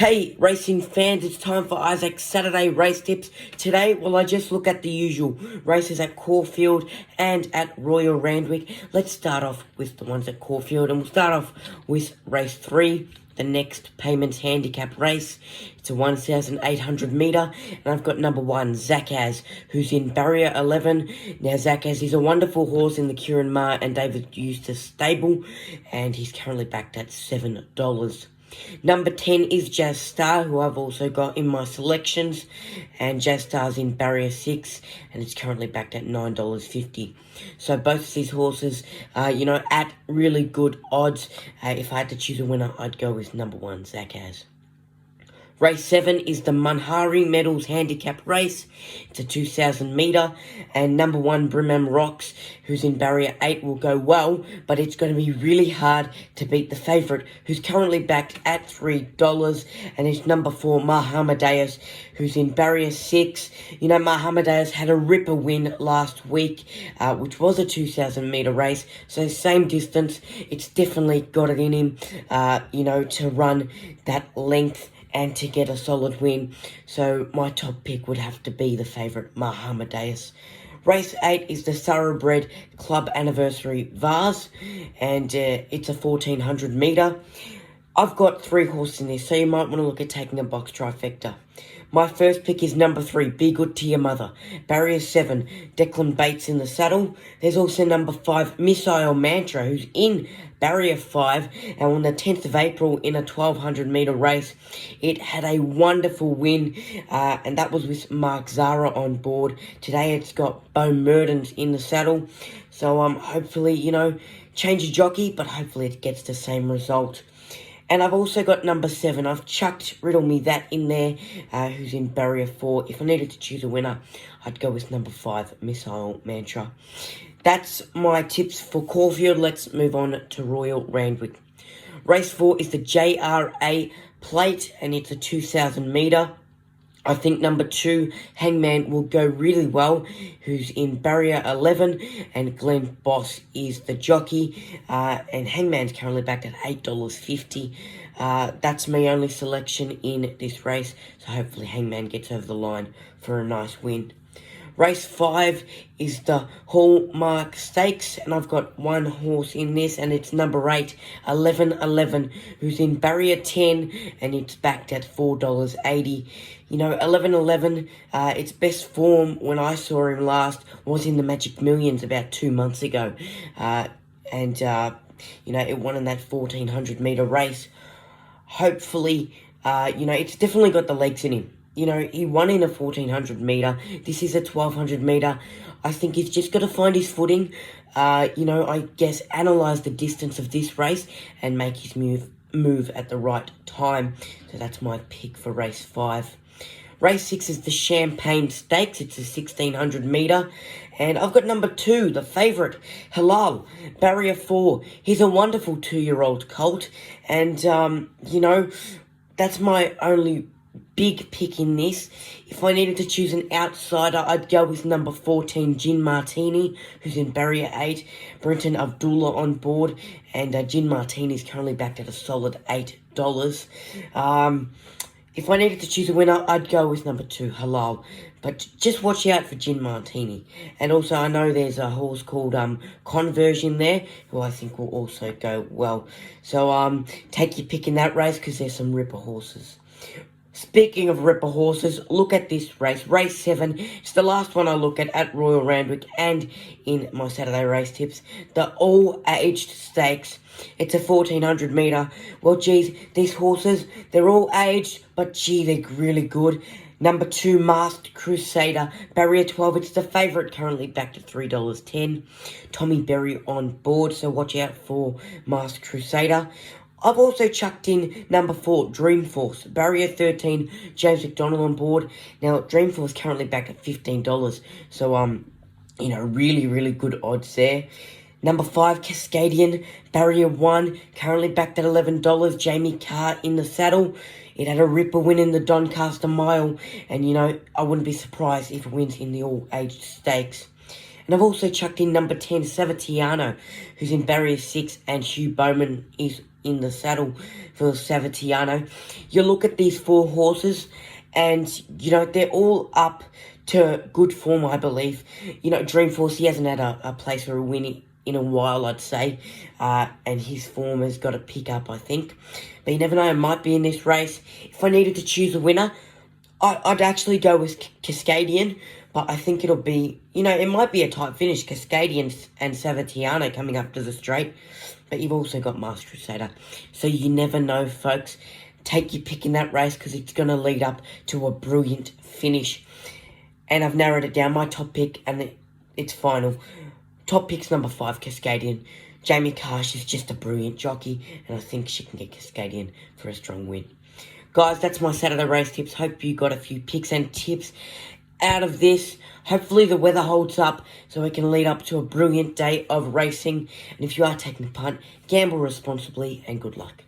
Hey, racing fans, it's time for Isaac's Saturday race tips. Today, I just look at the usual races at Caulfield and at Royal Randwick. Let's start off with the ones at Caulfield, and we'll start off with race 3, the next Payments Handicap race. It's a 1,800 metre, and I've got number 1, Zakaz, who's in barrier 11. Now, Zakaz is a wonderful horse in the Kieran Maher and David Eustace stable, and he's currently backed at $7. Number 10 is Jazz Star, who I've also got in my selections, and Jazz Star's in barrier 6, and it's currently backed at $9.50. So both of these horses, at really good odds. If I had to choose a winner, I'd go with number 1, Zakaz. Race 7 is the Munhari Medals Handicap race. It's a 2,000 metre, and number 1, Brimham Rocks, who's in barrier 8, will go well, but it's going to be really hard to beat the favourite, who's currently backed at $3, and it's number 4, Mahamadeus, who's in barrier 6. Mahamadeus had a ripper win last week, which was a 2,000 metre race, so same distance. It's definitely got it in him, to run that length and to get a solid win. So my top pick would have to be the favourite, Mahamadeus. Race 8 is the Thoroughbred Club Anniversary Vase, and it's a 1,400 metre. I've got 3 horses in this, so you might want to look at taking a box trifecta. My first pick is number 3, Be Good to Your Mother. Barrier 7, Declan Bates in the saddle. There's also number 5, Missile Mantra, who's in barrier 5, and on the 10th of April in a 1,200 metre race, it had a wonderful win, and that was with Mark Zara on board. Today it's got Bo Merdens in the saddle, so hopefully, change a jockey, but hopefully it gets the same result. And I've also got number 7. I've chucked Riddle Me That in there, who's in barrier 4. If I needed to choose a winner, I'd go with number 5, Missile Mantra. That's my tips for Caulfield. Let's move on to Royal Randwick. Race 4 is the JRA Plate, and it's a 2,000 metre. I think number 2, Hangman, will go really well, who's in barrier 11, and Glenn Boss is the jockey, and Hangman's currently backed at $8.50. That's my only selection in this race, so hopefully Hangman gets over the line for a nice win. Race 5 is the Hallmark Stakes, and I've got 1 horse in this, and it's number 8, 1111, who's in barrier 10, and it's backed at $4.80. 1111, its best form when I saw him last was in the Magic Millions about 2 months ago, and it won in that 1,400 metre race. Hopefully, it's definitely got the legs in him. He won in a 1,400 metre. This is a 1,200 metre. I think he's just got to find his footing. I guess analyse the distance of this race and make his move at the right time. So that's my pick for race 5. Race 6 is the Champagne Stakes. It's a 1,600 metre. And I've got number 2, the favourite, Halal, barrier 4. He's a wonderful 2-year-old colt. And, that's my only big pick in this. If I needed to choose an outsider, I'd go with number 14, Gin Martini, who's in barrier 8. Brenton Abdullah on board, and Gin Martini is currently backed at a solid $8. If I needed to choose a winner, I'd go with number 2, Halal. But just watch out for Gin Martini. And also, I know there's a horse called Conversion there, who I think will also go well. So take your pick in that race, because there's some ripper horses. Speaking of ripper horses, look at this race. Race 7, it's the last one I look at Royal Randwick and in my Saturday race tips. The all-aged stakes. It's a 1,400 metre. Well, geez, these horses, they're all aged, but gee, they're really good. Number 2, Masked Crusader, barrier 12. It's the favourite, currently backed at $3.10. Tommy Berry on board, so watch out for Masked Crusader. I've also chucked in number 4, Dreamforce, barrier 13, James McDonald on board. Now, Dreamforce currently backed at $15, so, really, really good odds there. Number 5, Cascadian, barrier 1, currently backed at $11, Jamie Carr in the saddle. It had a ripper win in the Doncaster Mile, and, I wouldn't be surprised if it wins in the all-aged stakes. And I've also chucked in number 10, Savatiano, who's in barrier 6, and Hugh Bowman is in the saddle for Savatiano. You look at these 4 horses, and, they're all up to good form, I believe. Dreamforce, he hasn't had a place for a win in a while, I'd say. And his form has got to pick up, I think. But you never know, it might be in this race. If I needed to choose a winner, I'd actually go with Cascadian, but I think it'll be, it might be a tight finish, Cascadian and Savatiano coming up to the straight, but you've also got Master Crusader. So you never know, folks. Take your pick in that race because it's going to lead up to a brilliant finish. And I've narrowed it down. My top pick, and it's final. Top pick's number 5, Cascadian. Jamie Karsh is just a brilliant jockey, and I think she can get Cascadian for a strong win. Guys, that's my Saturday race tips. Hope you got a few picks and tips out of this. Hopefully the weather holds up so we can lead up to a brilliant day of racing. And if you are taking a punt, gamble responsibly and good luck.